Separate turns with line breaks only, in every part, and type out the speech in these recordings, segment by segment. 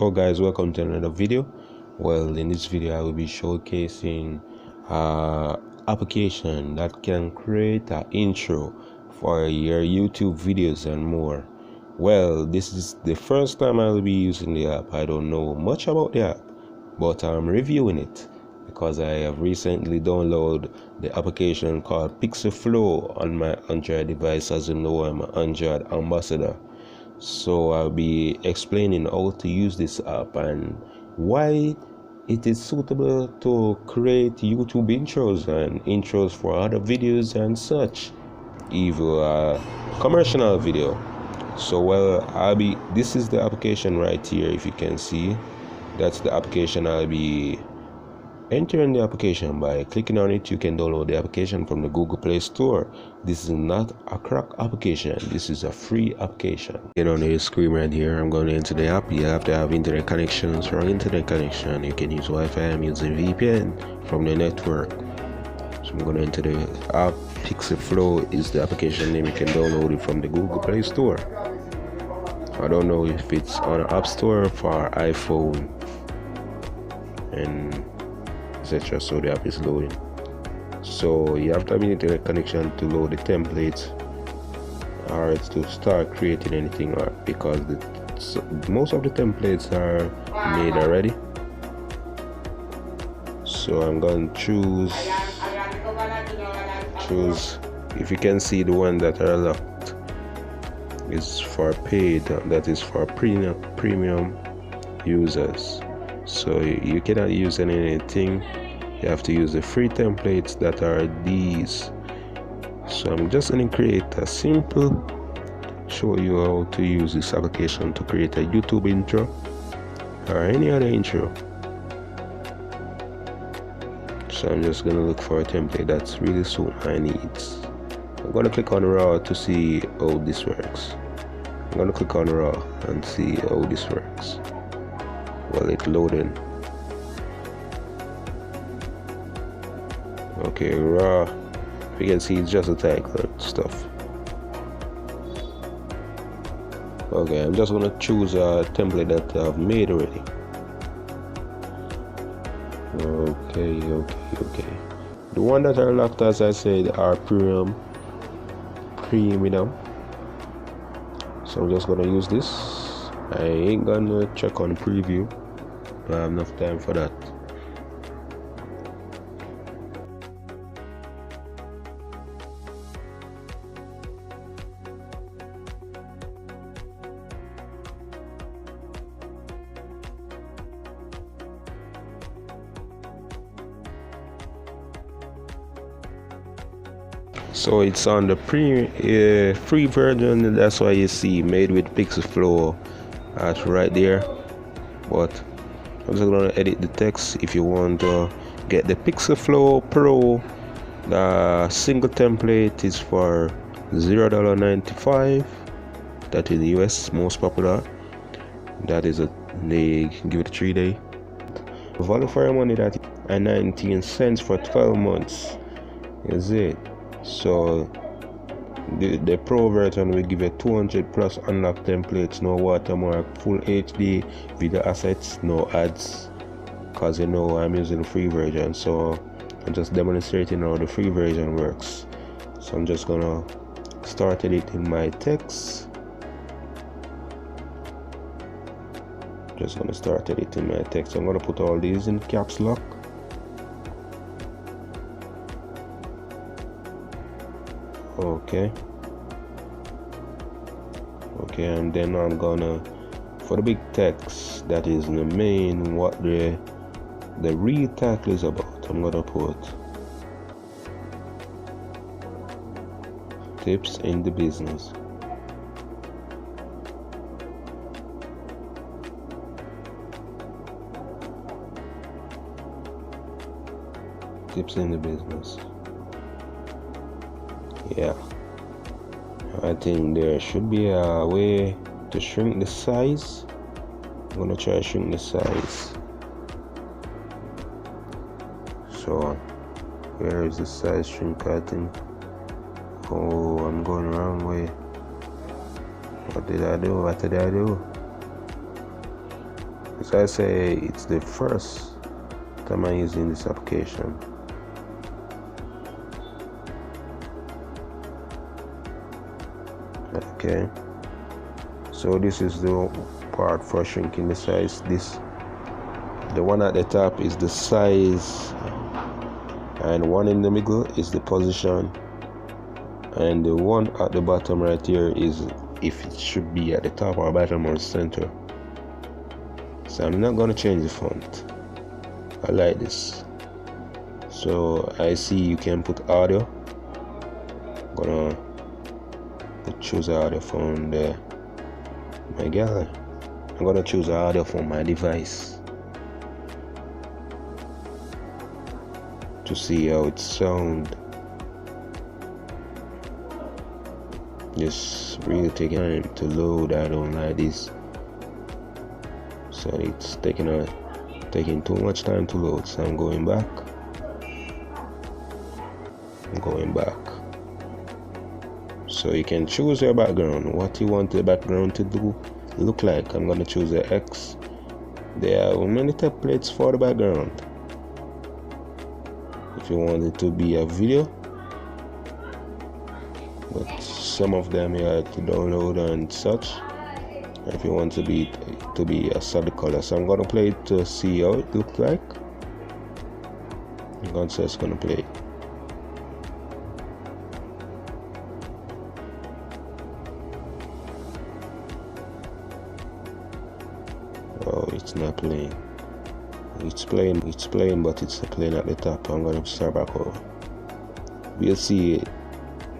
So guys, welcome to another video. Well, in this video I will be showcasing application that can create an intro for your YouTube videos and more. Well, this is the first time I will be using the app. I don't know much about the app, but I'm reviewing it because I have recently downloaded the application called PixelFlow on my Android device. As you know, I'm an Android ambassador. So I'll be explaining how to use this app and why it is suitable to create YouTube intros and intros for other videos and such, even commercial video. So this is the application right here. If you can see, that's the application. I'll be entering the application by clicking on it. You can download the application from the Google Play Store. This is not a crack application. This is a free application. Get on the screen right here. I'm going into the app. You have to have internet connections. For internet connection, you can use Wi-Fi. I'm using VPN from the network. So I'm going into the app. PixelFlow is the application name. You can download it from the Google Play Store. I don't know if it's on the App Store for iPhone and etc. So the app is loading. So you have to have an internet connection to load the templates or to start creating anything, because most of the templates are made already. So I'm going to choose. If you can see, the one that are locked is for paid, that is for premium users. So you cannot use anything. You have to use the free templates that are these. So I'm just going to create a simple, show you how to use this application to create a YouTube intro or any other intro. So I'm just going to look for a template that's really suit my needs. I'm going to click on RAW to see how this works. I'm going to click on RAW and see how this works. Well, it's loading. Okay, RAW. You can see it's just a tag and stuff. Okay, I'm just gonna choose a template that I've made already. Okay. The one that are locked, as I said, are premium. So I'm just gonna use this. I ain't gonna check on preview. I have enough time for that. So it's on the free version. That's why you see made with PixelFlow right there. But I'm just gonna edit the text. If you want to get the PixelFlow Pro, the single template is for $0.95. That is the US most popular. That is they give it a 3-day. Value for your money, that is 19 cents for 12 months. Is it? So the Pro version will give you 200 plus unlocked templates, no watermark, full HD video assets, no ads. Cause you know I'm using the free version, so I'm just demonstrating how the free version works. So I'm just gonna start editing my text. I'm gonna put all these in caps lock. Okay, and then I'm gonna, for the big text that is the main, what the real title is about, I'm gonna put tips in the business. Tips in the business. Yeah, I think there should be a way to shrink the size. I'm gonna try to shrink the size. So where is the size shrink? I think, oh, I'm going the wrong way. What did I do? So I say it's the first time I'm using this application. Okay, so this is the part for shrinking the size. The one at the top is the size, and one in the middle is the position, and the one at the bottom right here is if it should be at the top or bottom or center. So I'm not gonna change the font. I like this. So I see you can put audio. I'm gonna choose audio from my gallery. I'm gonna choose audio from my device to see how it sounds. Just really taking time to load. I don't like this. So it's taking too much time to load. So I'm going back. So you can choose your background, what you want the background to look like. I'm gonna choose the X. There are many templates for the background. If you want it to be a video, but some of them you have to download and such. If you want to be a solid color, so I'm gonna play it to see how it looks like. I'm gonna say it's gonna play. Oh, it's not playing. It's playing, but it's playing at the top. I'm gonna start back over. We'll see.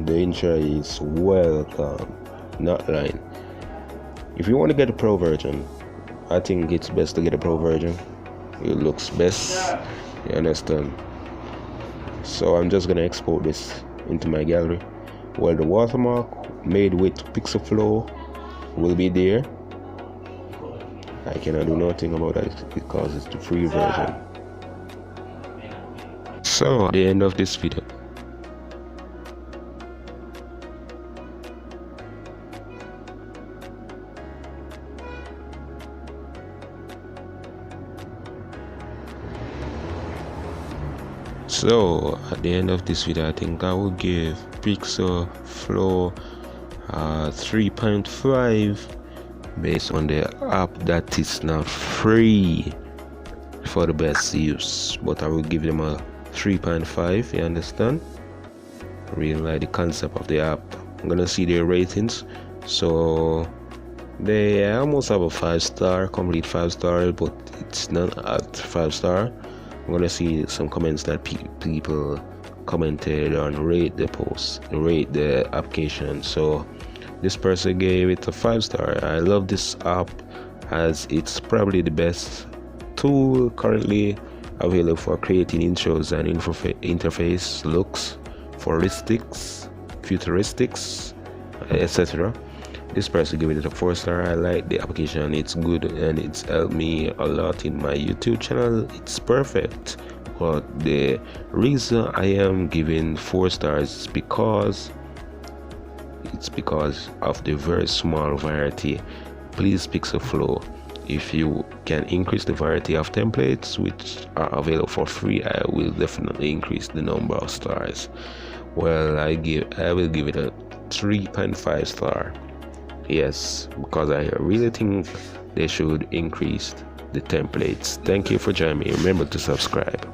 The intro is welcome, not line. If you want to get a pro version, I think it's best to get a pro version. It looks best. You understand? So I'm just gonna export this into my gallery. Well, the watermark made with PixelFlow will be there. I cannot do nothing about that because it's the free version. So at the end of this video, I think I will give PixelFlow 3.5 based on the app that is not free for the best use, but I will give them a 3.5. You understand? I really like the concept of the app. I'm gonna see their ratings. So they almost have a 5-star, complete 5-star, but it's not at 5-star. I'm gonna see some comments that people commented on, rate the post, rate the application. So this person gave it a 5-star. I love this app as it's probably the best tool currently available for creating intros and interface looks, futuristics, etc. This person gave it a 4-star. I like the application, it's good and it's helped me a lot in my YouTube channel. It's perfect. But the reason I am giving 4 stars is because of the very small variety. Please, PixelFlow, if you can increase the variety of templates which are available for free, I will definitely increase the number of stars. Well, I will give it a 3.5 star. Yes, because I really think they should increase the templates. Thank you for joining me. Remember to subscribe.